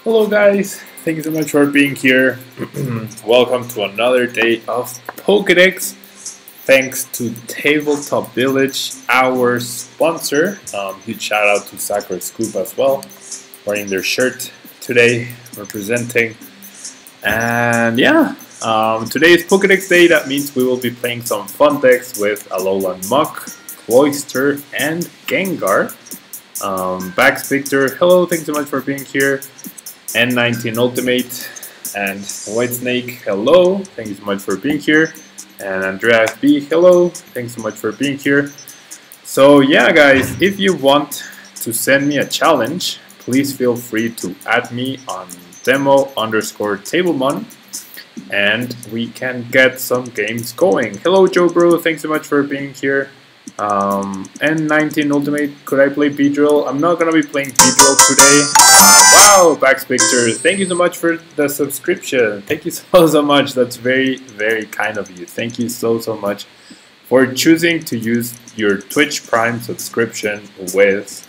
Hello guys, thank you so much for being here. Welcome to another day of Pokédex. Thanks to Tabletop Village, our sponsor. Huge shout out to Sakura Scoop as well, wearing their shirt today, representing. And yeah, today is Pokédex Day. That means we will be playing some fun decks with Alolan Muk, Cloyster, and Gengar. Bax Victor, hello, thanks so much for being here. N19 Ultimate and White Snake, hello, thank you so much for being here. And Andreas B, hello, thanks so much for being here. So yeah guys, if you want to send me a challenge, please feel free to add me on demo_Tablemon and we can get some games going. Hello Joe Bro, thanks so much for being here. N19 Ultimate, could I play Beedrill? I'm not gonna be playing Beedrill today. Wow, Bax Victor, thank you so much for the subscription. Thank you so much. That's very, very kind of you. Thank you so much for choosing to use your Twitch Prime subscription with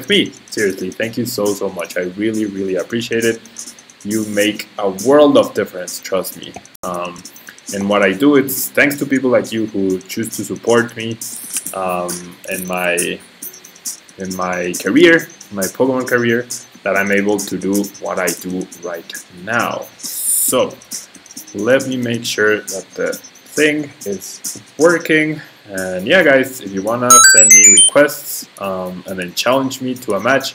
me. Seriously, thank you so much. I really, really appreciate it. You make a world of difference, trust me. And what I do, it's thanks to people like you who choose to support me in my career, my Pokemon career, that I'm able to do what I do right now. So let me make sure that the thing is working. And yeah guys, if you wanna send me requests and then challenge me to a match,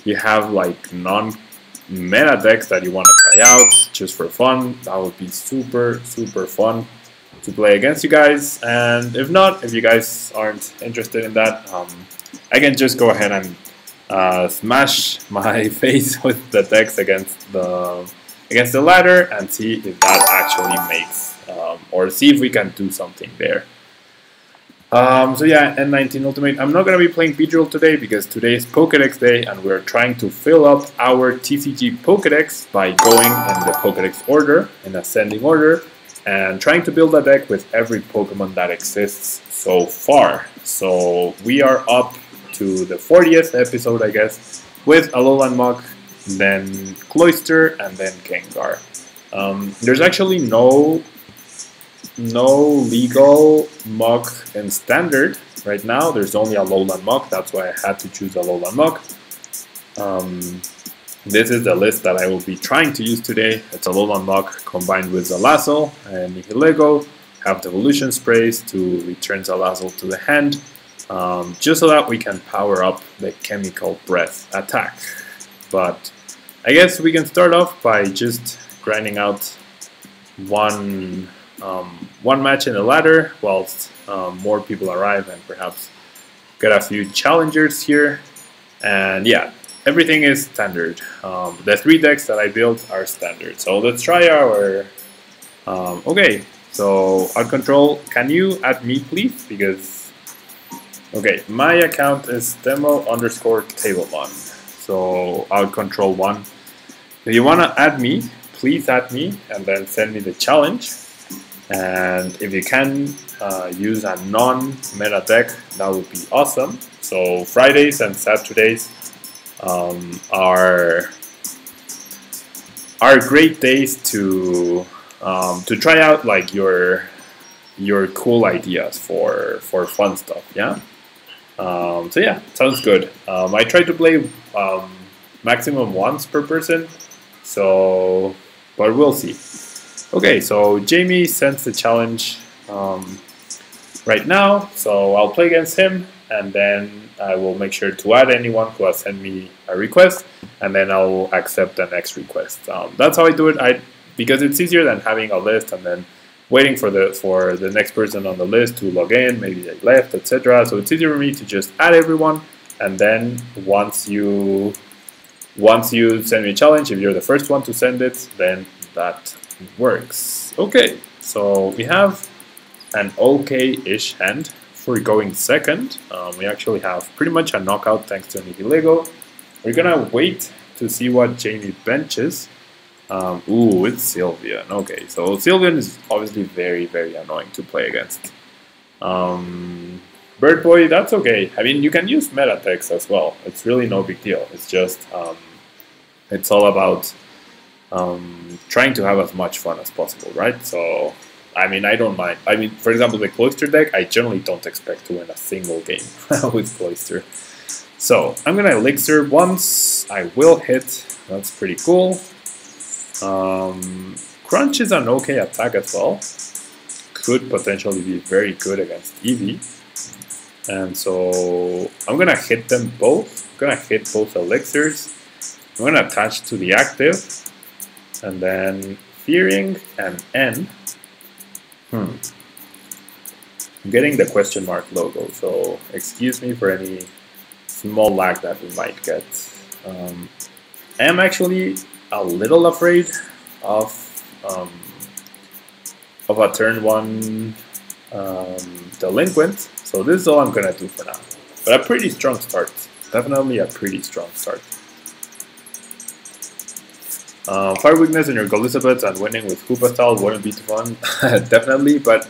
you have like non-meta decks that you want to try out just for fun, that would be super fun to play against you guys. And if not, if you guys aren't interested in that, I can just go ahead and smash my face with the decks against the ladder and see if that actually makes or see if we can do something there. So yeah, N19 Ultimate, I'm not going to be playing Beedrill today because today is Pokédex Day and we're trying to fill up our TCG Pokédex by going in the Pokédex order, in ascending order, and trying to build a deck with every Pokemon that exists so far. So we are up to the 40th episode, I guess, with Alolan Muk, then Cloyster, and then Gengar. There's actually no legal Muk in Standard right now. There's only Alolan Muk, that's why I had to choose Alolan Muk. This is the list that I will be trying to use today. It's Alolan Muk combined with Salazzle and Nihilego. Have Devolution Sprays to return Salazzle to the hand, just so that we can power up the Chemical Breath attack. But I guess we can start off by just grinding out one match in the ladder whilst more people arrive and perhaps get a few challengers here. And yeah, everything is standard. The 3 decks that I built are standard. So let's try our... okay, so Out Control, can you add me please? Because... okay, my account is demo_Tablemon. So Out Control 1. If you want to add me, please add me and then send me the challenge. And if you can use a non-meta deck, that would be awesome. So Fridays and Saturdays are great days to try out like your cool ideas for fun stuff. Yeah. So yeah, sounds good. I try to play maximum once per person. So, but we'll see. Okay, so Jamie sends the challenge right now, so I'll play against him, and then I will make sure to add anyone who has sent me a request, and then I'll accept the next request. That's how I do it, because it's easier than having a list and then waiting for the next person on the list to log in, maybe they left, etc. So it's easier for me to just add everyone, and then once you send me a challenge, if you're the first one to send it, then that works. Okay, so we have an okay-ish hand for going second. We actually have pretty much a knockout thanks to Nihilego. We're gonna wait to see what Jamie benches. Ooh, it's Sylveon. Okay, so Sylveon is obviously very annoying to play against. Bird Boy, that's okay. I mean, you can use meta decks as well. It's really no big deal. It's just it's all about trying to have as much fun as possible, right? So, I mean, I don't mind. I mean, for example, the Cloyster deck, I generally don't expect to win a single game with Cloyster. So, I'm gonna Elixir once, I will hit, that's pretty cool. Crunch is an okay attack as well. Could potentially be very good against Eevee. And so, I'm gonna hit them both. I'm gonna hit both Elixirs. I'm gonna attach to the active. And then Fearing and N. I'm getting the question mark logo, so excuse me for any small lag that we might get. I am actually a little afraid of a turn 1 delinquent, so this is all I'm gonna do for now. But a pretty strong start, definitely a pretty strong start. Fire weakness in your Elizabeth and winning with Koopa style wouldn't be too fun, definitely, but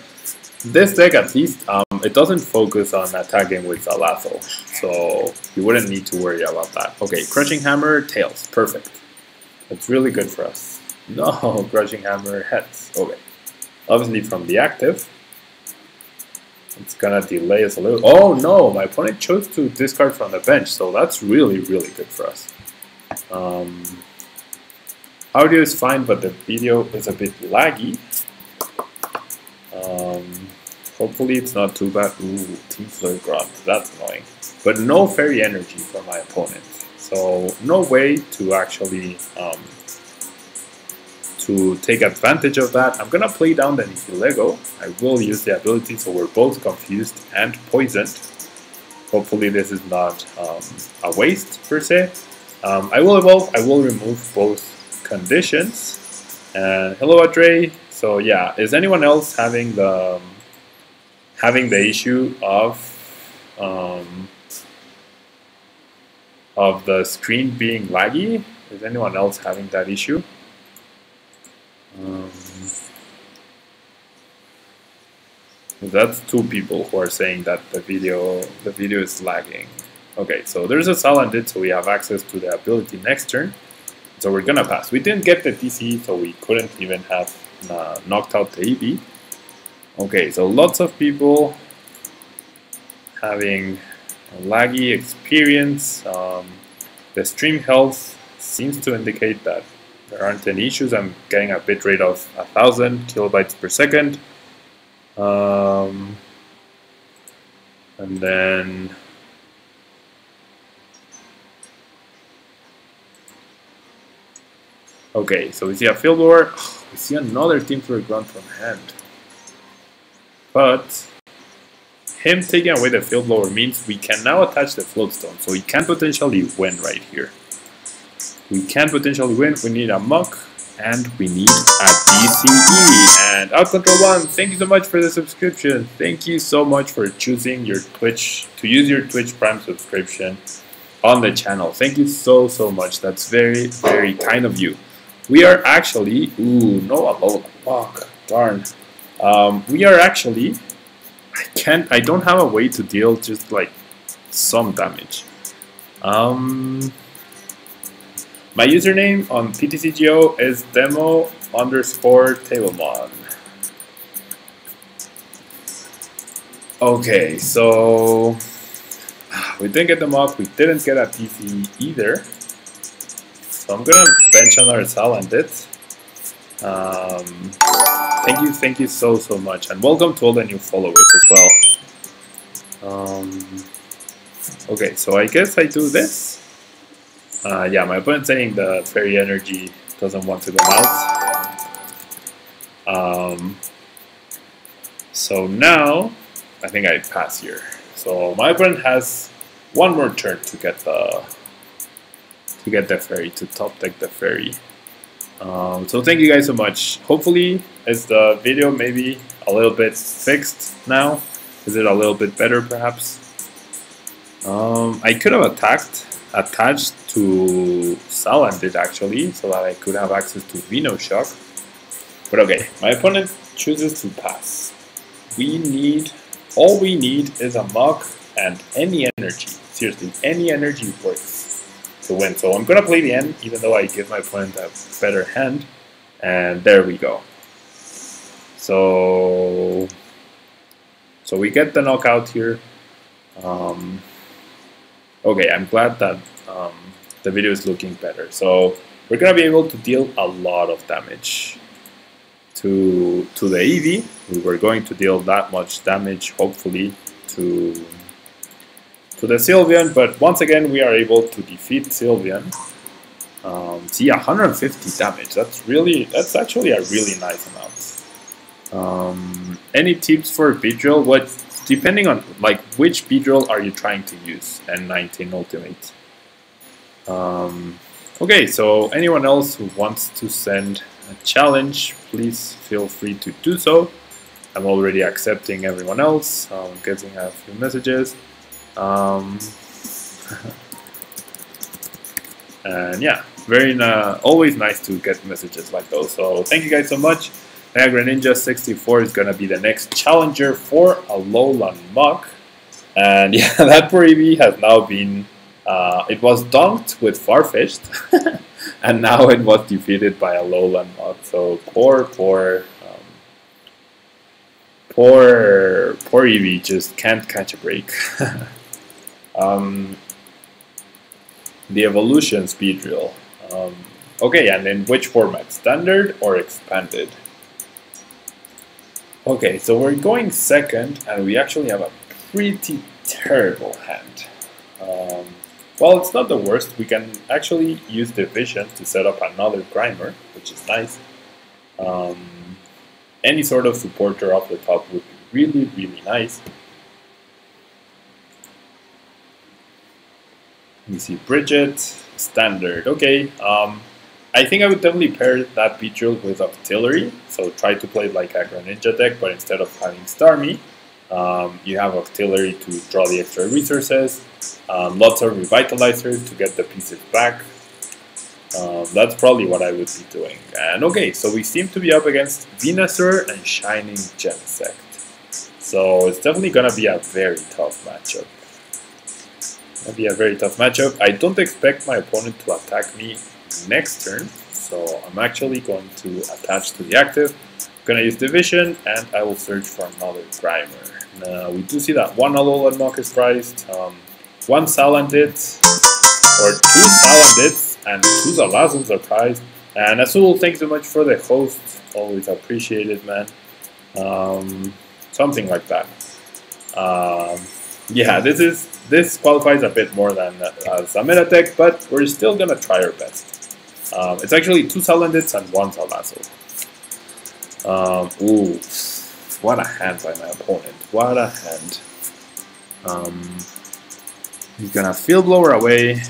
this deck at least, it doesn't focus on attacking with Salazzle, so you wouldn't need to worry about that. Okay, Crushing Hammer, Tails, perfect. That's really good for us. No, Crushing Hammer, Heads, okay. Obviously from the active, it's gonna delay us a little. Oh no, my opponent chose to discard from the bench, so that's really, really good for us. Audio is fine, but the video is a bit laggy. Hopefully it's not too bad. Ooh, Team Flare Grunt, that's annoying. But no Fairy Energy for my opponent. So no way to actually to take advantage of that. I'm gonna play down the Nihilego. I will use the ability so we're both confused and poisoned. Hopefully this is not a waste per se. I will evolve, I will remove both conditions. And hello Adre. So yeah, is anyone else having the issue of the screen being laggy? Is anyone else having that issue? That's 2 people who are saying that the video is lagging. Okay, so there's a Salandit, so we have access to the ability next turn. So we're gonna pass. We didn't get the TC, so we couldn't even have knocked out the Eevee. Okay, so lots of people having a laggy experience. The stream health seems to indicate that there aren't any issues. I'm getting a bitrate of 1000 kilobytes per second. And then okay, so we see a Field War. We see another Team Flare Grunt from hand. But him taking away the Field Blower means we can now attach the Float Stone. So we can potentially win right here. We can potentially win. We need a Muk and we need a DCE. And Out Control 1, thank you so much for the subscription. Thank you so much for choosing your Twitch, to use your Twitch Prime subscription on the channel. Thank you so, so much. That's very, very kind of you. We are actually, ooh, no Alolan Muk, darn. We are actually, I don't have a way to deal just like some damage. My username on PTCGO is demo_Tablemon. Okay, so we didn't get the Muk, we didn't get a TC either. So I'm gonna bench another Salandit. Thank you so, so much. And welcome to all the new followers as well. Okay, so I guess I do this. Yeah, my opponent's saying the Fairy Energy doesn't want to come out. So now, I think I pass here. So my opponent has one more turn to get the Fairy, to top deck the Fairy. So thank you guys so much. Hopefully, is the video maybe a little bit fixed now? Is it a little bit better perhaps? I could have attached to Salandit actually, so that I could have access to Venoshock. But okay, my opponent chooses to pass. All we need is a Muk and any energy. Seriously, any energy works. to win. So I'm gonna play the end, even though I give my opponent a better hand. And there we go. So we get the knockout here. Okay, I'm glad that the video is looking better. So we're gonna be able to deal a lot of damage to the Eevee. We were going to deal that much damage, hopefully, to the Sylveon, but once again we are able to defeat Sylveon. See, 150 damage. That's actually a really nice amount. Any tips for Beedrill? What, depending on like which Beedrill are you trying to use? N19 Ultimate. Okay, so anyone else who wants to send a challenge, please feel free to do so. I'm already accepting everyone else. I'm getting a few messages. And yeah, always nice to get messages like those. So thank you guys so much. Niagara Ninja 64 is gonna be the next challenger for Alolan Muk. And yeah, that poor Eevee has now been it was dunked with Farfetch'd and now it was defeated by Alolan Muk. So poor Eevee just can't catch a break. The evolution speed drill. Okay, and in which format? Standard or expanded? Okay, so we're going second, and we actually have a pretty terrible hand. Well, it's not the worst. We can actually use Division to set up another Grimer, which is nice. Any sort of supporter off the top would be really, really nice. We see Bridget, standard. Okay, I think I would definitely pair that Beedrill with Octillery. So try to play it like a Greninja deck, but instead of having Starmie, you have Octillery to draw the extra resources. Lots of Revitalizer to get the pieces back. That's probably what I would be doing. And okay, so we seem to be up against Venusaur and Shining Genesect. So it's definitely gonna be a very tough matchup. I don't expect my opponent to attack me next turn, so I'm actually going to attach to the active. I'm gonna use Division, and I will search for another Grimer. Now we do see that one Alolan Muk is prized, one Salandit, or two Salandits, and two Salazzles are prized. And Azul, thanks so much for the host, always appreciated, man. Something like that. Yeah, this qualifies a bit more than a meta deck, but we're still gonna try our best. It's actually two Salandits and one Salazzle. Ooh, what a hand by my opponent! What a hand! He's gonna Field Blower away,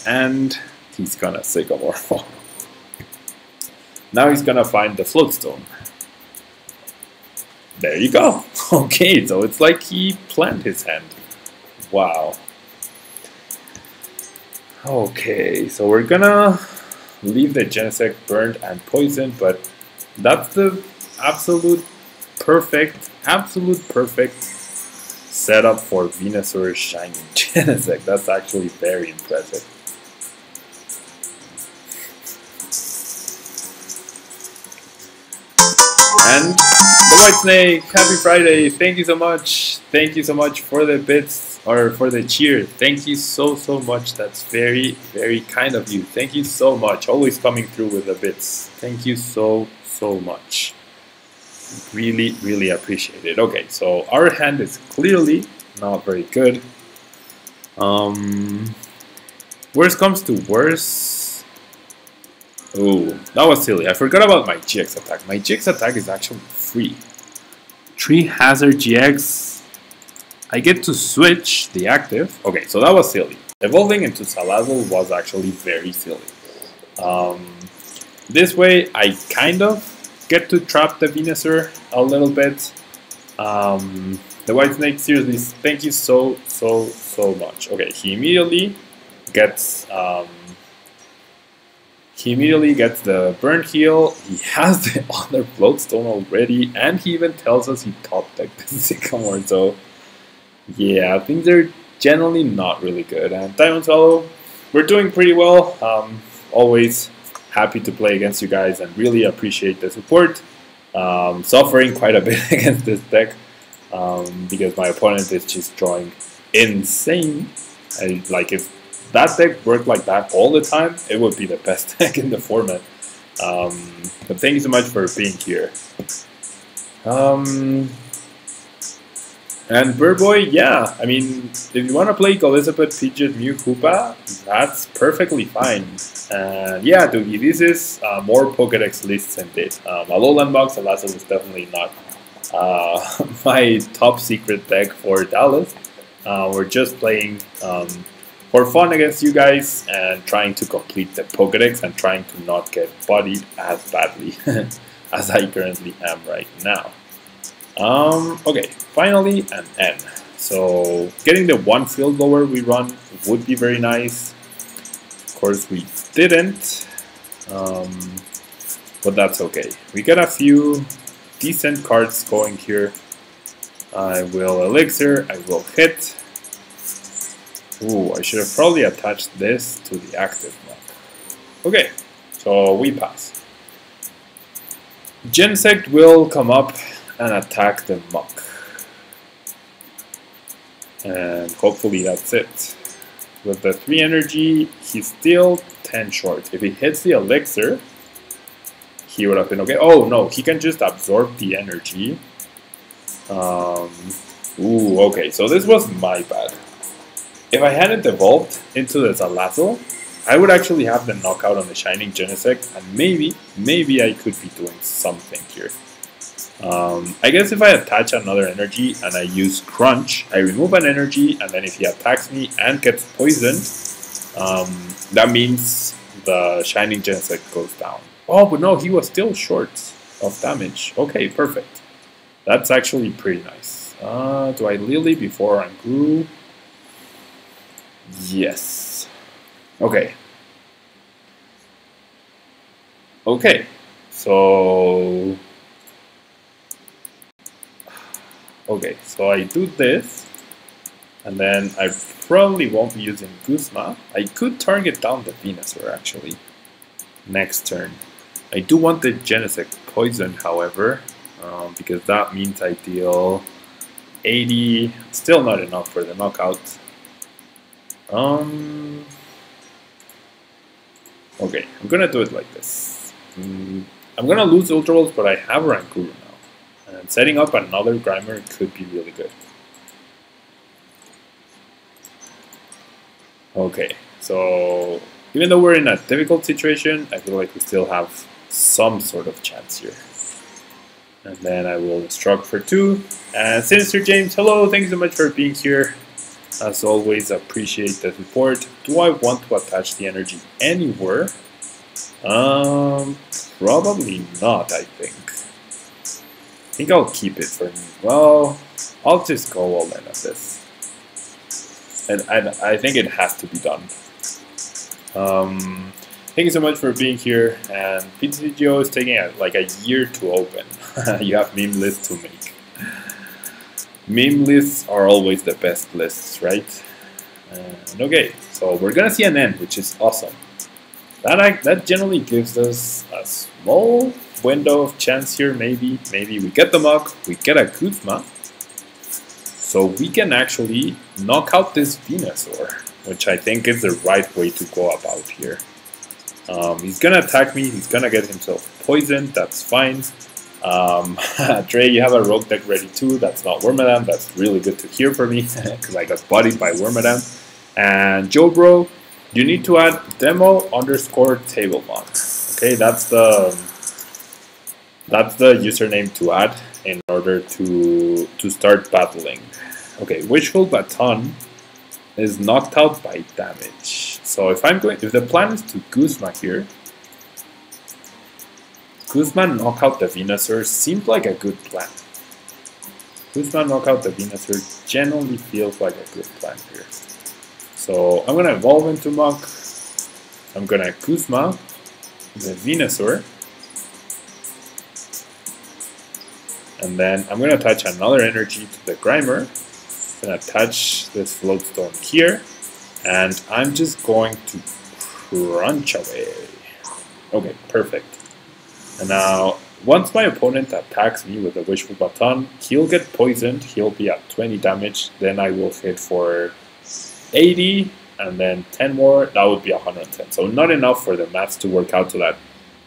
and he's gonna Sycamore. Now he's gonna find the Float Stone. There you go. Okay, so it's like he planned his hand. Wow. Okay, so we're gonna leave the Genesect burned and poisoned, but that's the absolute perfect setup for Venusaur Shining Genesect. That's actually very impressive. And the White Snake, happy Friday, thank you so much. Thank you so much for the bits, or for the cheer. Thank you so much. That's very, very kind of you. Thank you so much. Always coming through with the bits. Thank you so much. Really, really appreciate it. Okay, so our hand is clearly not very good. Worst comes to worst. Oh, that was silly. I forgot about my GX attack. My GX attack is actually free. 3 Hazard GX. I get to switch the active. Okay, so that was silly. Evolving into Salazzle was actually very silly. This way, I kind of get to trap the Venusaur a little bit. The White Snake, seriously, thank you so much. Okay, he immediately gets the burn heal. He has the other Float Stone already, and he even tells us he top decked the Sycamore. So yeah, things are generally not really good. And Diamond Swallow, we're doing pretty well. Always happy to play against you guys and really appreciate the support. Suffering quite a bit against this deck because my opponent is just drawing insane. Like if that deck worked like that all the time, it would be the best deck in the format. But thank you so much for being here. And Burboy, yeah, I mean, if you want to play Elizabeth, Pidgeot, Mew, Koopa, that's perfectly fine. And yeah, Doogie, this is more Pokédex lists indeed. Alolan Box, Salazzle is definitely not my top secret deck for Dallas. We're just playing for fun against you guys and trying to complete the Pokédex and trying to not get bodied as badly as I currently am right now. Okay, finally an N. So getting the one field lower we run would be very nice. Of course we didn't, but that's okay. We get a few decent cards going here. I will Elixir, I will hit. Ooh, I should have probably attached this to the active one. Okay, so we pass. Genesect will come up and attack the Muk. And hopefully that's it. With the 3 energy, he's still 10 short. If he hits the Elixir, he would have been okay. Oh no, he can just absorb the energy. Ooh, okay, so this was my bad. If I hadn't evolved into the Salazzle, I would actually have the knockout on the Shining Genesect, and maybe I could be doing something here. I guess if I attach another energy and I use Crunch, I remove an energy, and then if he attacks me and gets poisoned, that means the Shining Genesect goes down. Oh, but no, he was still short of damage. Okay, perfect. That's actually pretty nice. Do I Lillie before Oranguru? Yes. Okay. Okay, so... Okay, so I do this, and then I probably won't be using Guzma. I could target down the Venusaur actually, next turn. I do want the Genesect poisoned, however, because that means I deal 80, still not enough for the knockout. Okay, I'm gonna do it like this. I'm gonna lose Ultra Balls, but I have Oranguru now. And setting up another Grimer could be really good. Okay, so even though we're in a difficult situation, I feel like we still have some sort of chance here. And then I will instruct for 2. And Sinister James, hello, thank you so much for being here. As always, appreciate the support. Do I want to attach the energy anywhere? Probably not, I think. I think I'll keep it for me. Well, I'll just go all in on this. And I think it has to be done. Thank you so much for being here. And PTCGO is taking like a year to open. You have meme lists to make. Meme lists are always the best lists, right? Okay, so we're gonna see an N, which is awesome. That generally gives us a small window of chance here. Maybe we get the Muk, we get a Guzma, so we can actually knock out this Venusaur, which I think is the right way to go about here. He's gonna attack me, he's gonna get himself poisoned, that's fine. Trey, you have a rogue deck ready too, that's not Wormadam, that's really good to hear for me, because I got bodied by Wormadam. And Joe Bro, you need to add demo_Tablemon. Okay, that's the username to add in order to start battling. Okay, Wishful Baton is knocked out by damage. So if the plan is to Guzma here, Guzma knock out the Venusaur seemed like a good plan. Guzma knock out the Venusaur generally feels like a good plan here. So I'm gonna evolve into Muk. I'm gonna Guzma the Venusaur. And then I'm gonna attach another energy to the Grimer. I'm gonna attach this Float Stone here. And I'm just going to crunch away. Okay, perfect. And now, once my opponent attacks me with a Wishful Baton, he'll get poisoned, he'll be at 20 damage, then I will hit for 80, and then 10 more, that would be 110. So not enough for the maths to work out so that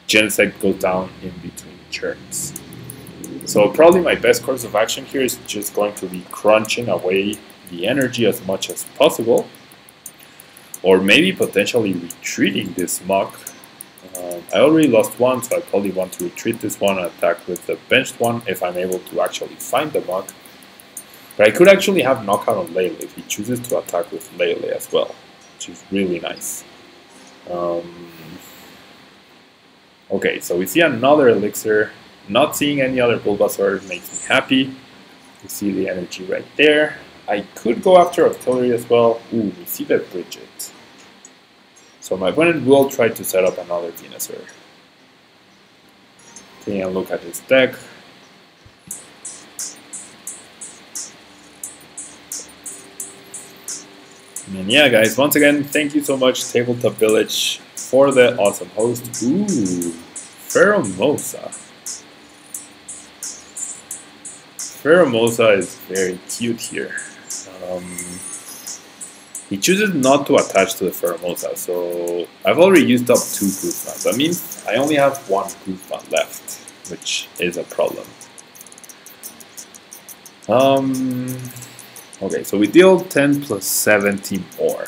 Genesect goes down in between turns. So probably my best course of action here is just going to be crunching away the energy as much as possible. Or maybe potentially retreating this Muk. I already lost one, so I probably want to retreat this one and attack with the benched one if I'm able to actually find the Muk. But I could actually have knockout on Lillie if he chooses to attack with Lillie as well, which is really nice. Okay, so we see another Elixir. Not seeing any other Bulbasaur makes me happy. We see the energy right there. I could go after Artillery as well. Ooh, we see the Bridget. So my opponent will try to set up another Venusaur. Taking a look at his deck. And yeah, guys, once again, thank you so much, Tabletop Village, for the awesome host. Ooh, Pheromosa. Pheromosa is very cute here. He chooses not to attach to the Pheromosa, so I've already used up 2 Guzmas. That means I only have 1 Guzma left, which is a problem. Okay, so we deal 10 plus 17 more.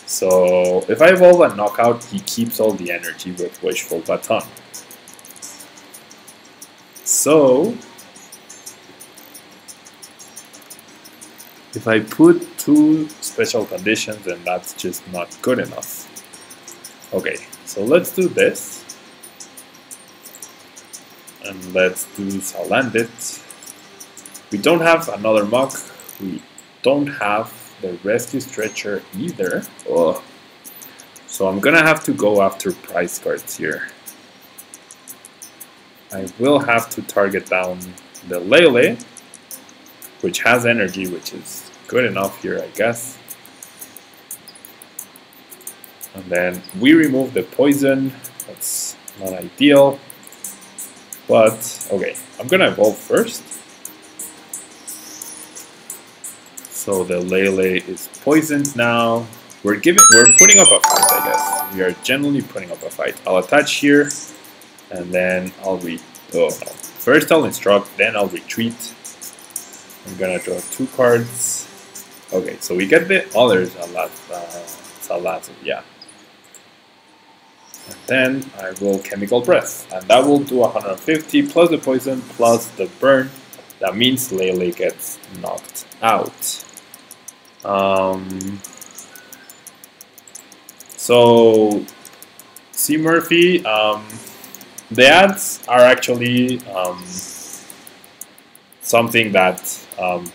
So if I evolve a Knockout, he keeps all the energy with Wishful Baton. So if I put 2 special conditions, then that's just not good enough. Okay, so let's do this. And let's do Salandit. We don't have another Muk. We don't have the Rescue Stretcher either. Ugh. So I'm gonna have to go after price cards here. I will have to target down the Lillie, which has energy, which is good enough here, I guess. And then we remove the poison. That's not ideal. But, okay, I'm gonna evolve first. So the Lillie is poisoned now. We're putting up a fight, I guess. We are generally putting up a fight. I'll attach here, and then first I'll instruct, then I'll retreat. I'm gonna draw 2 cards. Okay, so we get the other Salazzle, yeah. And then I will Chemical Breath, and that will do 150 plus the poison plus the burn. That means Lillie gets knocked out. So, C. Murphy, the ads are actually something that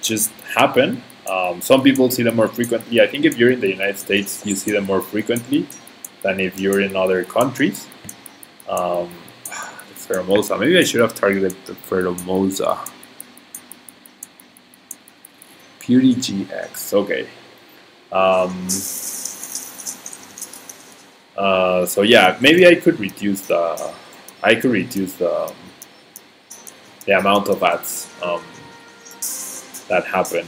just happen. Some people see them more frequently. I think if you're in the United States, you see them more frequently than if you're in other countries. The Pheromosa. Maybe I should have targeted the Pheromosa. Beauty GX. Okay. So yeah, maybe I could reduce the. The amount of ads that happen.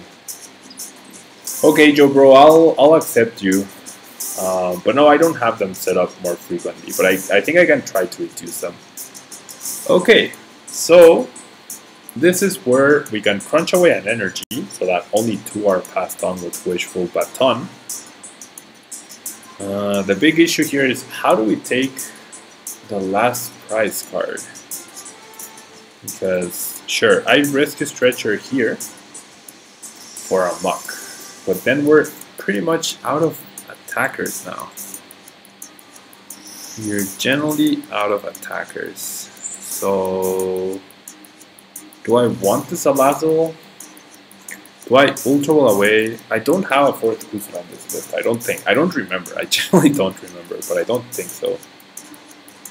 Okay, Joe Bro, I'll accept you. But no, I don't have them set up more frequently. But I think I can try to reduce them. Okay, so this is where we can crunch away an energy so that only 2 are passed on with Wishful Baton. The big issue here is how do we take the last prize card? Because, sure, I Rescue Stretcher here for a Muk, but then we're pretty much out of attackers now. We're generally out of attackers. So, do I want the Salazzle? Do I Ultra Ball away? I don't have a 4th Guzma on this list, I don't think. I don't remember. I generally don't remember, but I don't think so.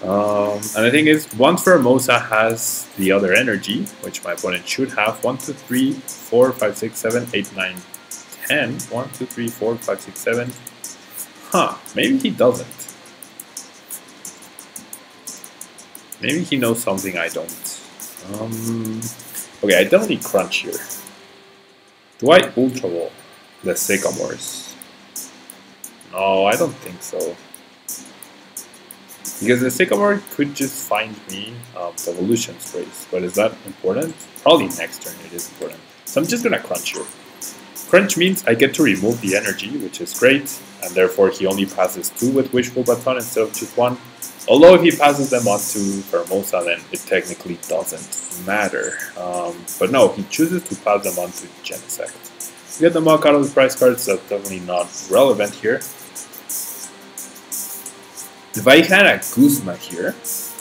And the thing is, once Pheromosa has the other energy, which my opponent should have, 1, 2, 3, 4, 5, 6, 7, 8, 9, 10. 1, 2, 3, 4, 5, 6, 7. Huh, maybe he doesn't. Maybe he knows something I don't. Okay, I definitely crunch here. Do I Ultra Ball the Sycamores? No, I don't think so. Because the Sycamore could just find me Devolution Sprays. But is that important? Probably next turn it is important. So I'm just gonna crunch here. Crunch means I get to remove the energy, which is great. And therefore he only passes 2 with Wishful Baton instead of just 1. Although if he passes them on to Pheromosa, then it technically doesn't matter. But no, he chooses to pass them on to Genesect. To get the Muk out of the prize cards, that's definitely not relevant here. If I had a Guzma here,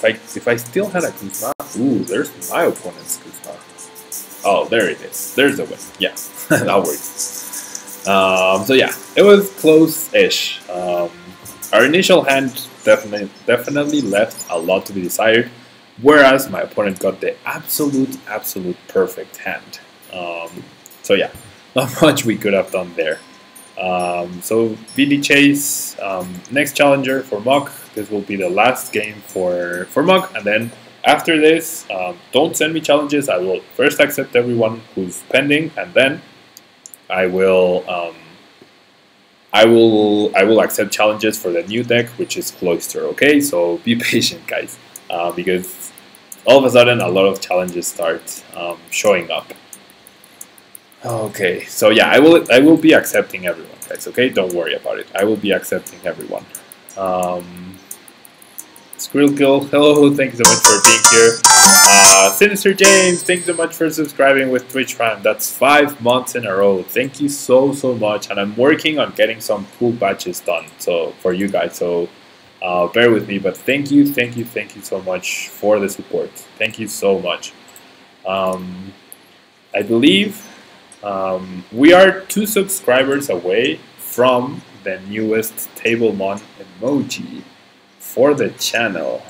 if I still had a Guzma, ooh, there's my opponent's Guzma. Oh, there it is. There's the win. Yeah, that works. So yeah, it was close-ish. Our initial hand definitely left a lot to be desired, whereas my opponent got the absolute perfect hand. So yeah, not much we could have done there. So VD Chase, next challenger for Muk. This will be the last game for Muk, and then after this, don't send me challenges. I will first accept everyone who's pending, and then I will accept challenges for the new deck, which is Cloyster. Okay, so be patient, guys, because all of a sudden a lot of challenges start showing up. Okay, so yeah, I will be accepting everyone, guys. Okay, don't worry about it. I will be accepting everyone. Skrillkill, hello, thank you so much for being here. Sinister James, thank you so much for subscribing with Twitch Prime. That's 5 months in a row. Thank you so much, and I'm working on getting some cool batches done for you guys. So bear with me, but thank you so much for the support. Thank you so much. I believe we are 2 subscribers away from the newest Tablemon emoji for the channel.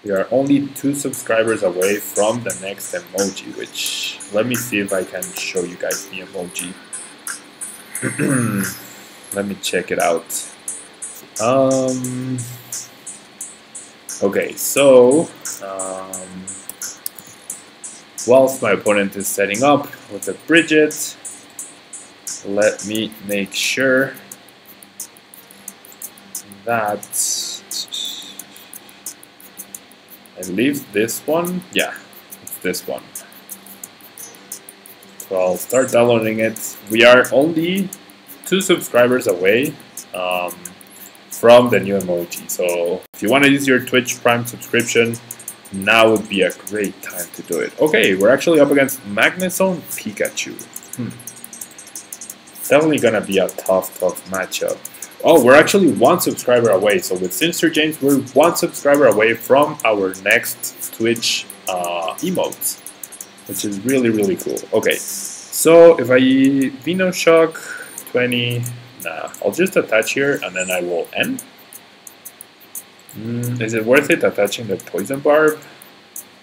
We are only 2 subscribers away from the next emoji, which, let me see if I can show you guys the emoji. Let me check it out. Okay, so whilst my opponent is setting up with the Bridget, let me make sure that I believe this one, yeah, it's this one. So I'll start downloading it. We are only 2 subscribers away from the new emoji. So if you want to use your Twitch Prime subscription, now would be a great time to do it. Okay, we're actually up against Magnezone Pikachu. Definitely gonna be a tough matchup. Oh, we're actually 1 subscriber away. So with Sinister James, we're 1 subscriber away from our next Twitch emotes, which is really cool. Okay, so if I Venoshock 20, nah, I'll just attach here and then I will end. Is it worth it attaching the Poison Barb?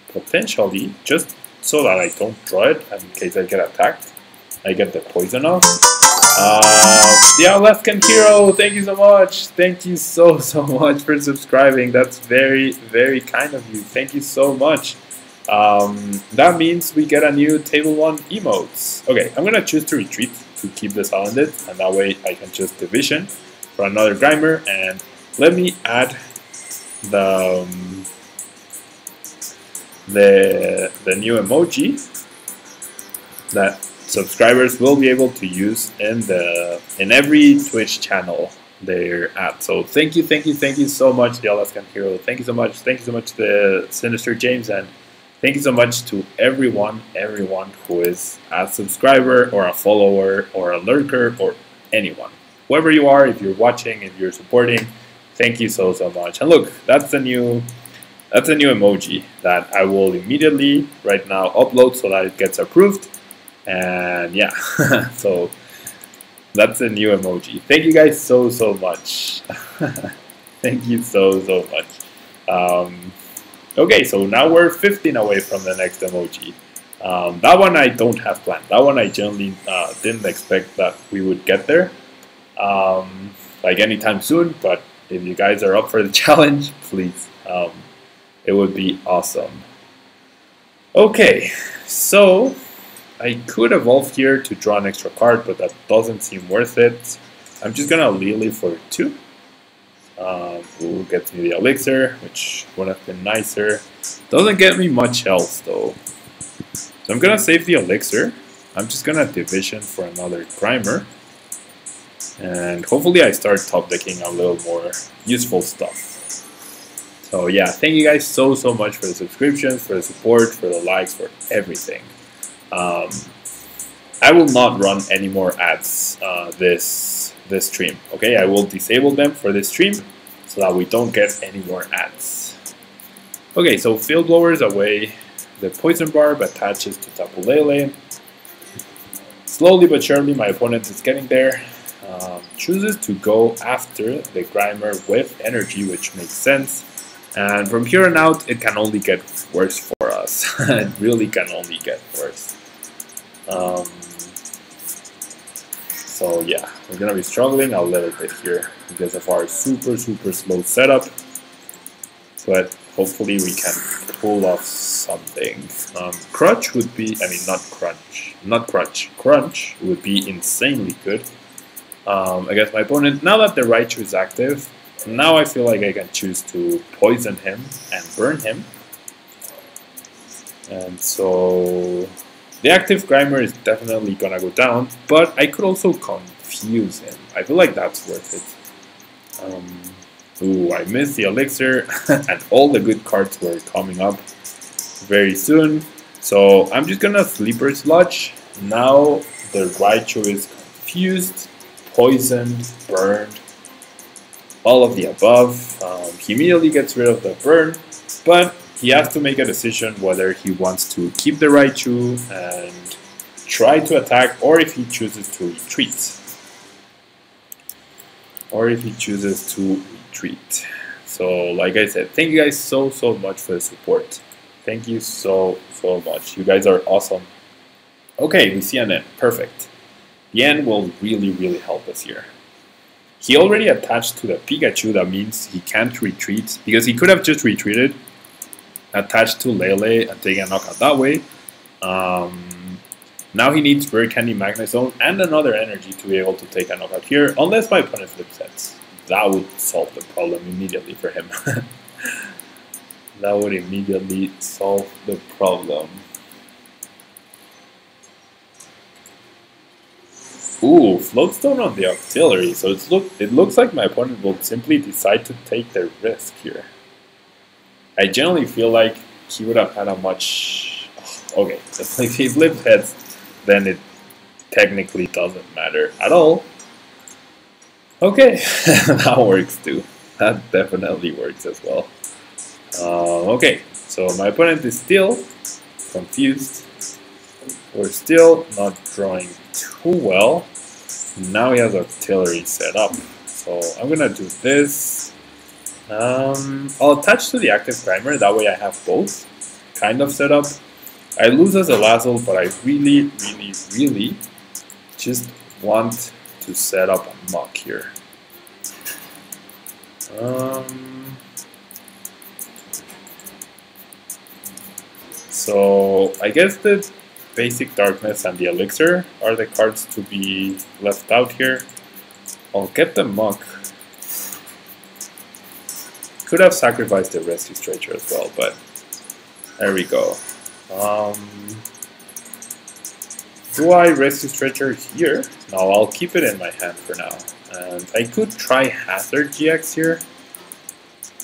Potentially, just so that I don't draw it and in case I get attacked, I get the poison off. The Alaskan Hero, thank you so much. Thank you so much for subscribing. That's very kind of you. Thank you so much. That means we get a new Tablemon emotes. Okay, I'm gonna choose to retreat to keep this Salandit, and that way I can just division for another Grimer. And let me add the new emoji that subscribers will be able to use in every Twitch channel they're at. So thank you so much, the Alaskan Hero. Thank you so much the Sinister James, and thank you so much to everyone who is a subscriber or a follower or a lurker or anyone. Whoever you are, if you're watching, if you're supporting, thank you so much. And look, that's a new emoji that I will immediately right now upload so that it gets approved. And yeah, so that's a new emoji. Thank you guys so much. Thank you so much. Okay, so now we're 15 away from the next emoji. That one I don't have planned. That one I generally didn't expect that we would get there, like anytime soon. But if you guys are up for the challenge, please, it would be awesome. Okay, so I could evolve here to draw an extra card, but that doesn't seem worth it. I'm just gonna Lillie for 2. Who gets me the elixir, which would have been nicer. Doesn't get me much else though. So I'm gonna save the elixir. I'm just gonna division for another Grimer. And hopefully I start top decking a little more useful stuff. So yeah, thank you guys so much for the subscriptions, for the support, for the likes, for everything. I will not run any more ads this stream. Okay, I will disable them for this stream so that we don't get any more ads. Okay, so Field Blowers away. The Poison Barb attaches to Tapu Lele. Slowly but surely my opponent is getting there. Chooses to go after the Grimer with energy, which makes sense. And from here on out, it can only get worse for us. It really can only get worse. So yeah, we're gonna be struggling a little bit here because of our super slow setup. But hopefully we can pull off something. Crunch would be, Crunch would be insanely good against my opponent. Now that the Raichu is active, now I feel like I can choose to poison him and burn him. And so the active Grimer is definitely gonna go down, but I could also confuse him. I feel like that's worth it. Ooh, I missed the elixir, and all the good cards were coming up very soon. So I'm just gonna Sleeper Sludge. Now the Raichu is confused, poisoned, burned, all of the above. He immediately gets rid of the burn, but he has to make a decision whether he wants to keep the Raichu and try to attack, or if he chooses to retreat. So like I said, thank you guys so much for the support. Thank you so much. You guys are awesome. Okay, we see an N. Perfect. The N will really help us here. He already attached to the Pikachu, that means he can't retreat, because he could have just retreated, attached to Lele and taken a knockout that way. Now he needs Rare Candy Magnezone and another energy to be able to take a knockout here, unless my opponent flips heads. That would solve the problem immediately for him. That would immediately solve the problem. Ooh, Float Stone on the auxiliary, so it looks like my opponent will simply decide to take the risk here. I generally feel like he would have had a much... Okay, if he flips heads, then it technically doesn't matter at all. Okay, that works too. That definitely works as well. Okay, so my opponent is still confused. We're still not drawing too well. Now he has artillery set up. So I'm gonna do this. I'll attach to the active Grimer, that way I have both kind of set up. I lose as a Salazzle, but I really just want to set up a Muk here. So I guess the Basic Darkness and the Elixir are the cards to be left out here. I'll get the Muk. Could have sacrificed the Rescue Stretcher as well, but there we go. Do I Rescue Stretcher here? No, I'll keep it in my hand for now. And I could try Hazard GX here.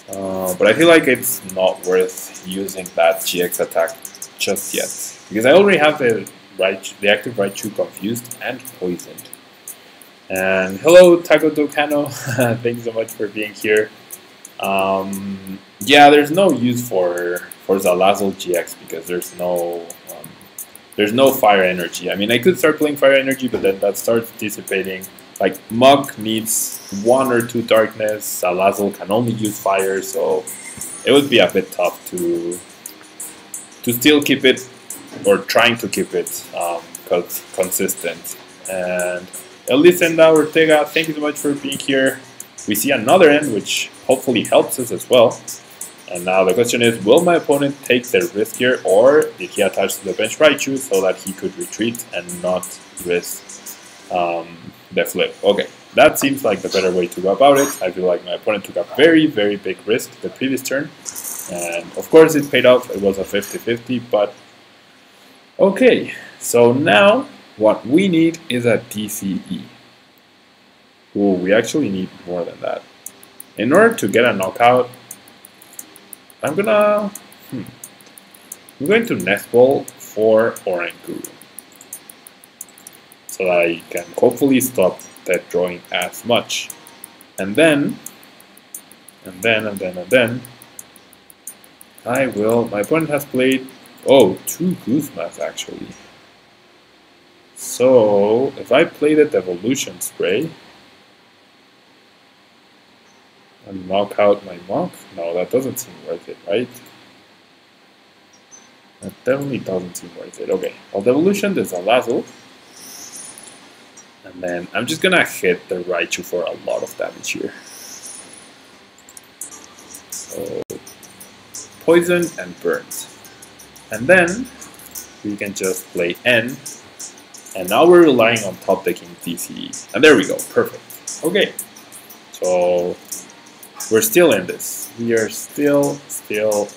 But I feel like it's not worth using that GX attack just yet. Because I already have the active Raichu confused and poisoned. And hello, Taco Docano. Thank you so much for being here. Yeah, there's no use for Salazzle GX because there's no fire energy. I mean, I could start playing fire energy, but then that starts dissipating. Like, Muk needs 1 or 2 darkness, Salazzle can only use fire, so it would be a bit tough to still keep it or trying to keep it consistent. And Elisenda Ortega, thank you so much for being here. We see another end, which hopefully helps us as well. And now the question is, will my opponent take the risk here, or did he attach to the bench Raichu so that he could retreat and not risk the flip? Okay, that seems like the better way to go about it. I feel like my opponent took a very, very big risk the previous turn. And of course it paid off. It was a 50-50, but okay. So now what we need is a TCE. Ooh, we actually need more than that. In order to get a knockout, I'm going to Nest Ball for Oranguru, so that I can hopefully stop that drawing as much. And then I will, my opponent has played, oh, 2 Guzmas actually. So if I play the Devolution Spray and knock out my Muk, no, that doesn't seem worth it, right? That definitely doesn't seem worth it. Okay, I'll Devolution the Salazzle. And then I'm just gonna hit the Raichu for a lot of damage here. So Poison and Burnt. And then we can just play N. And now we're relying on top decking DCE. And there we go, perfect. Okay, so we're still in this. We are still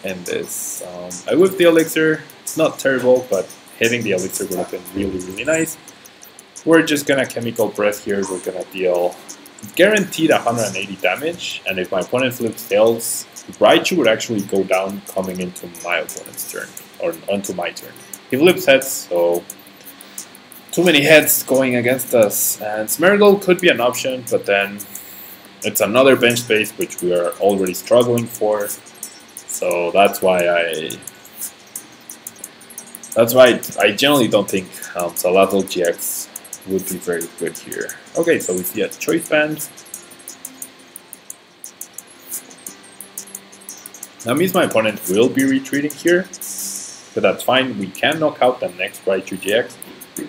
in this. I whipped the Elixir. It's not terrible, but hitting the Elixir would have been really, really nice. We're just gonna Chemical Breath here. We're gonna deal guaranteed 180 damage. And if my opponent flips tails, Raichu would actually go down coming into my opponent's turn, or onto my turn. He flips heads, so too many heads going against us. And Smeargle could be an option, but then it's another bench space which we are already struggling for. So that's why I generally don't think Salazzle GX would be very good here. Okay, so we see a Choice Band. That means my opponent will be retreating here, but that's fine. We can knock out the next Raichu GX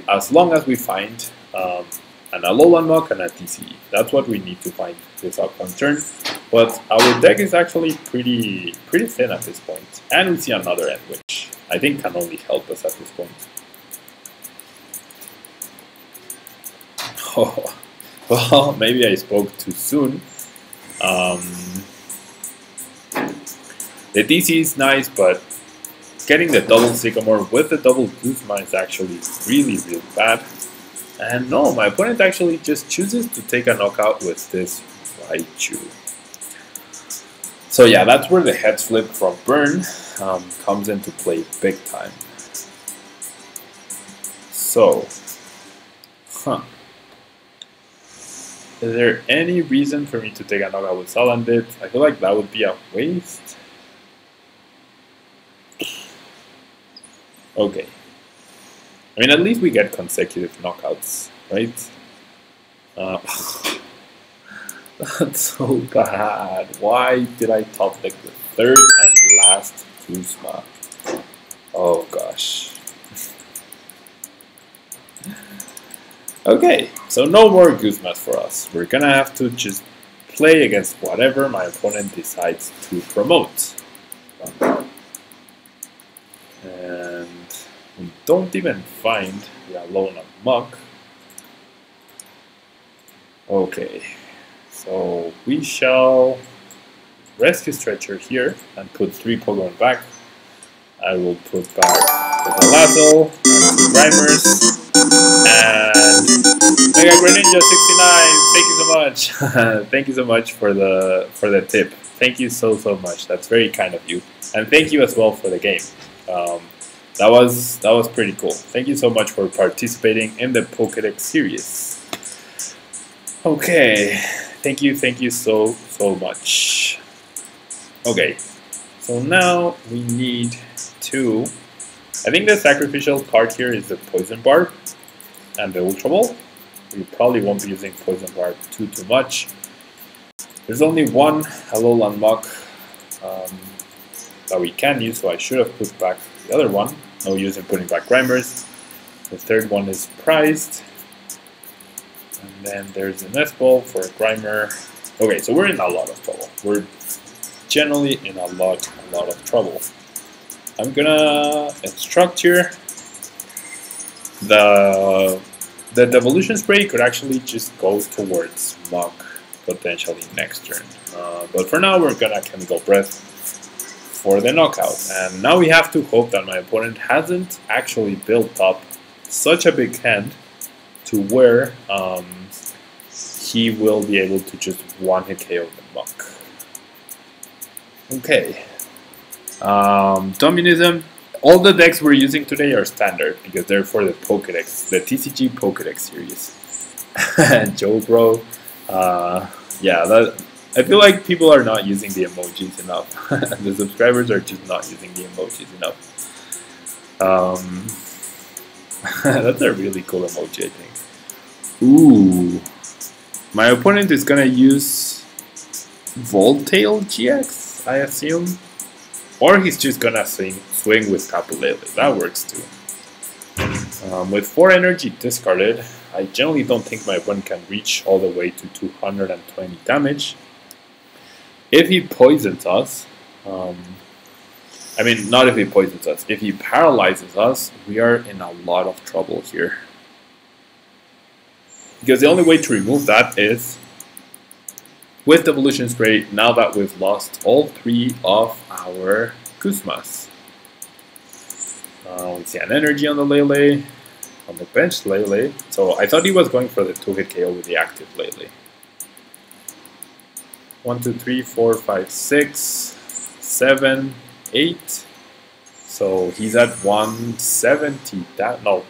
as long as we find an Alolan Muk and a TCE. That's what we need to find this upcoming turn. But our deck is actually pretty thin at this point. And we see another end, which I think can only help us at this point. Oh, well, maybe I spoke too soon. The DC is nice, but getting the double Sycamore with the double Guzma is actually really, really bad. And no, my opponent actually just chooses to take a knockout with this Raichu. So yeah, that's where the heads flip from Burn comes into play big time. So, is there any reason for me to take a knockout with Salandit? I feel like that would be a waste. Okay. I mean, at least we get consecutive knockouts, right? That's so bad. Why did I top deck the third and last Guzma? Oh gosh. Okay, so no more Guzmas for us. We're gonna have to just play against whatever my opponent decides to promote. And we don't even find the Alolan Muk. Okay, so we shall rescue Stretcher here and put 3 Pokemon back. I will put back the Salazzle and 2 Grimers. And Mega Greninja 69, thank you so much. Thank you so much for the tip. Thank you so much. That's very kind of you. And thank you as well for the game. That was pretty cool. Thank you so much for participating in the PokeDECKS series. Okay, thank you so much. Okay, so now we need to. I think the sacrificial card here is the Poison Barb and the Ultra Ball. We probably won't be using Poison Barb too much. There's only one Alolan Muk that we can use, so I should have put back the other one. no use in putting back Grimers. The third one is prized. And then there's an S-Ball for a Grimer. Okay, so we're in a lot of trouble. We're generally in a lot of trouble. I'm gonna instruct here. The Devolution Spray could actually just go towards Muk potentially next turn. But for now, we're gonna Chemical Breath for the knockout. And now we have to hope that my opponent hasn't actually built up such a big hand to where he will be able to just one-hit KO the Muk. Okay. Dominism. All the decks we're using today are standard because they're for the PokeDECKS, the TCG PokeDECKS series. Joe Bro. Yeah, I feel like people are not using the emojis enough. The subscribers are just not using the emojis enough. That's a really cool emoji, I think. Ooh. My opponent is gonna use Voltail GX, I assume. Or he's just gonna swing with Tapu Lele. That works too. With 4 energy discarded, I generally don't think my opponent can reach all the way to 220 damage. If he poisons us, I mean, not if he poisons us, if he paralyzes us, we are in a lot of trouble here. Because the only way to remove that is with Devolution Spray, now that we've lost all 3 of our Guzmas. We see an energy on the Lele, on the bench Lele. So I thought he was going for the 2-hit KO with the active Lele. 1, 2, 3, 4, 5, 6, 7, 8. So he's at 170. No,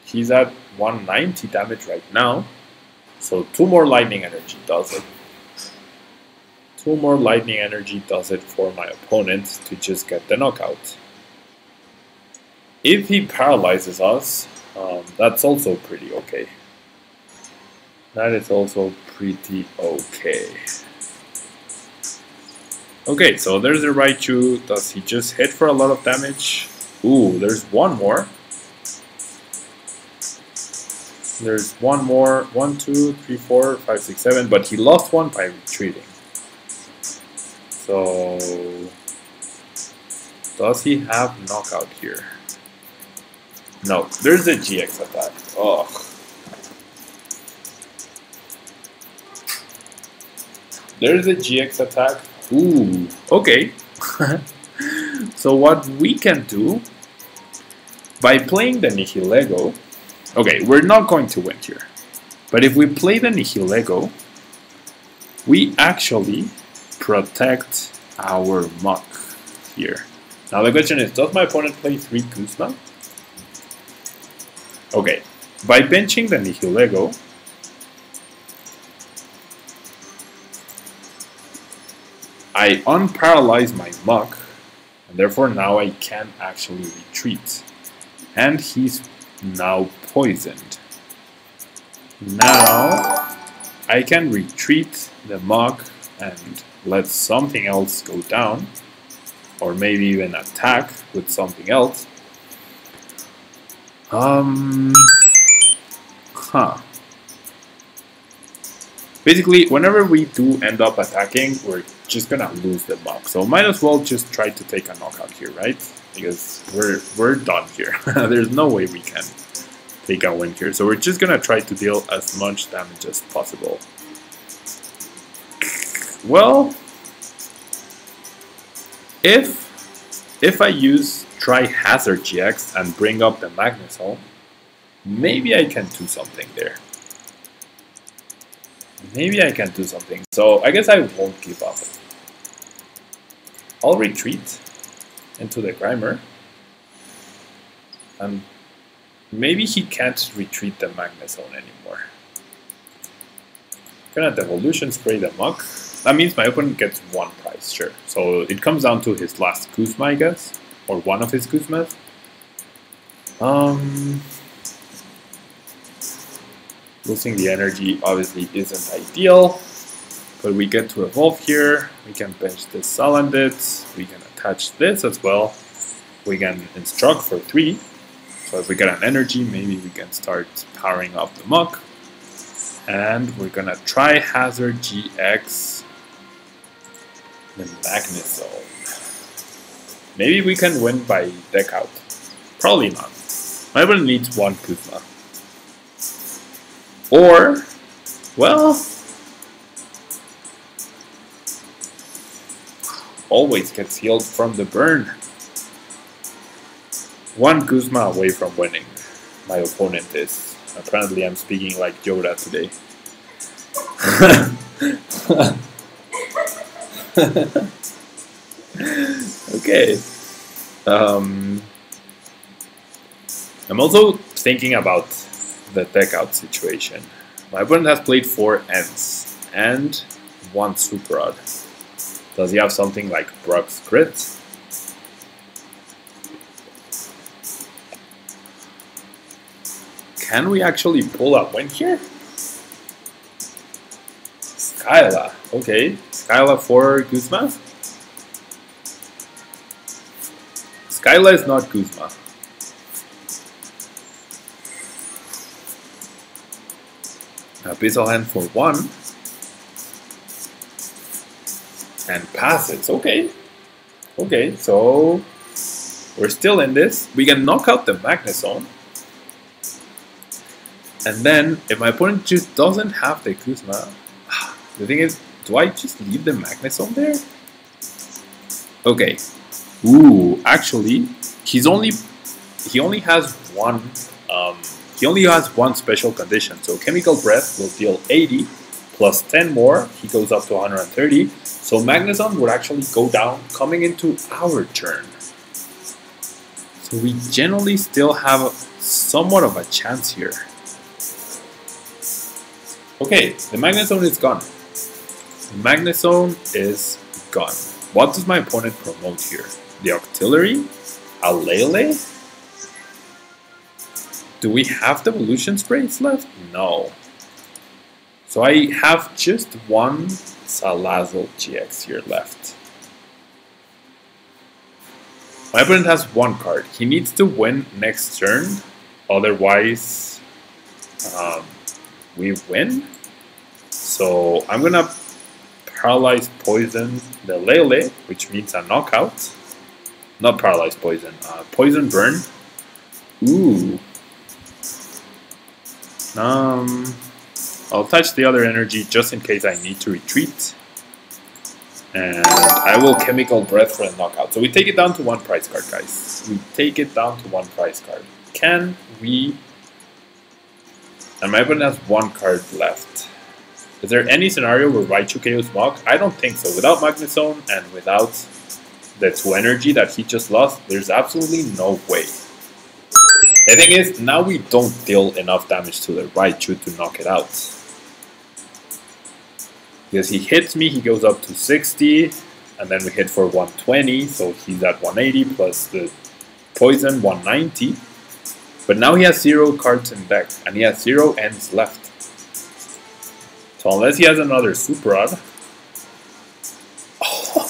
he's at 190 damage right now. So 2 more lightning energy does it. 2 more lightning energy does it for my opponent to just get the knockout. If he paralyzes us, that's also pretty okay. That is also pretty okay. Okay, so there's a Raichu. Does he just hit for a lot of damage? Ooh, there's one more. There's one more. 1, 2, 3, 4, 5, 6, 7. But he lost 1 by retreating. So, does he have knockout here? No, there's a GX attack. Oh. There's a GX attack. Ooh, okay. So what we can do, by playing the Nihilego, okay, we're not going to win here. But if we play the Nihilego, we actually protect our Muk here. Now the question is, does my opponent play 3 Guzma? Okay, by benching the Nihilego, I unparalyze my Muk, and therefore now I can actually retreat. And he's now poisoned. Now I can retreat the Muk and let something else go down, or maybe even attack with something else. Basically, whenever we do end up attacking, we're just gonna lose the Muk. So might as well just try to take a knockout here, right? Because we're done here. There's no way we can take a win here. So we're just gonna try to deal as much damage as possible. Well, if I use Tri-Hazard GX and bring up the Magnezone, maybe I can do something there. Maybe I can do something. So I guess I won't give up. I'll retreat into the Grimer. And maybe he can't retreat the Magnezone anymore. I'm gonna Devolution Spray the Muk. That means my opponent gets 1 prize, sure. So it comes down to his last Guzma, I guess. Or one of his Guzmas. Losing the energy obviously isn't ideal. But we get to evolve here. We can bench this Salandit. We can attach this as well. we can instruct for 3. So if we get an energy, maybe we can start powering up the Muk. And we're gonna try Hazard GX the Magnezone. Maybe we can win by deck out. Probably not. My opponent needs 1 Guzma. Or, well, always gets healed from the burn. 1 Guzma away from winning. My opponent is. Apparently I'm speaking like Yoda today. Okay. I'm also thinking about the deck out situation. My opponent has played 4 Ents and 1 Super Rod. Does he have something like Brock's Crit? Can we actually pull a win here? Skyla. Okay. Skyla for Guzma? Skyla is not Guzma. Abyssal Hand for 1. And passes. Okay. Okay, so we're still in this. We can knock out the Magnezone. And then, if my opponent just doesn't have the Guzma, the thing is, do I just leave the Magnezone there? Okay. Ooh, actually, he only has one. He only has 1 special condition. So Chemical Breath will deal 80 plus 10 more. He goes up to 130. So Magnezone would actually go down, coming into our turn. So we generally still have somewhat of a chance here. Okay, the Magnezone is gone. The Magnezone is gone. What does my opponent promote here? The Octillery? A Lillie? Do we have Devolution Sprays left? No. So I have just 1 Salazzle GX here left. My opponent has 1 card. He needs to win next turn. Otherwise, we win. So I'm gonna Paralyze Poison the Lillie, which means a knockout. Not Paralyze Poison, Poison Burn. Ooh. I'll touch the other energy just in case I need to retreat. And I will Chemical Breath for a knockout. So we take it down to 1 prize card, guys. We take it down to 1 prize card. Can we... And my opponent has 1 card left. Is there any scenario where Raichu KOs Muk? I don't think so. Without Magnezone and without the 2 energy that he just lost, there's absolutely no way. The thing is, now we don't deal enough damage to the Raichu to knock it out. Because he hits me, he goes up to 60, and then we hit for 120, so he's at 180 plus the poison 190. But now he has 0 cards in deck, and he has 0 ends left. So unless he has another Super Rod... Oh,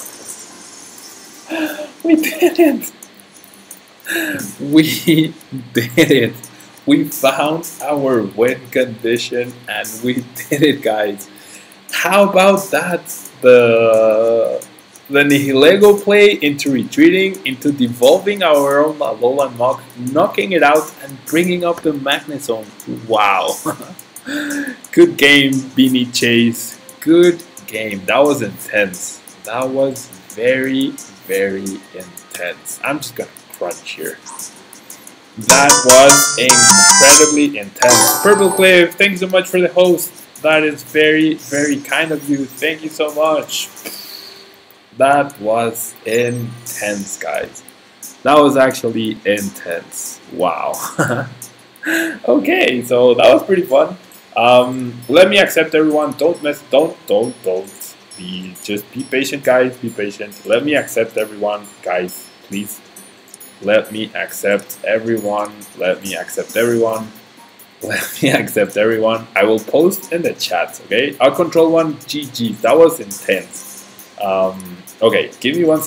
we did it! We did it! We found our win condition, and we did it, guys. How about that? The Nihilego play into retreating, into devolving our own Alolan Muk, knocking it out, and bringing up the Magnezone. Wow. Good game, Beanie Chase. Good game. That was intense. That was very, very intense. I'm just gonna crunch here. That was incredibly intense. Purple Cliff, thanks so much for the host. That is very, very kind of you. Thank you so much. That was intense, guys. That was actually intense. Wow. Okay, so that was pretty fun. Let me accept everyone. Don't just be patient, guys. Be patient. Let me accept everyone, guys. Please. Let me accept everyone. Let me accept everyone. Let me accept everyone. I will post in the chat, okay? I'll control 1 GG. That was intense. Okay, give me 1 second.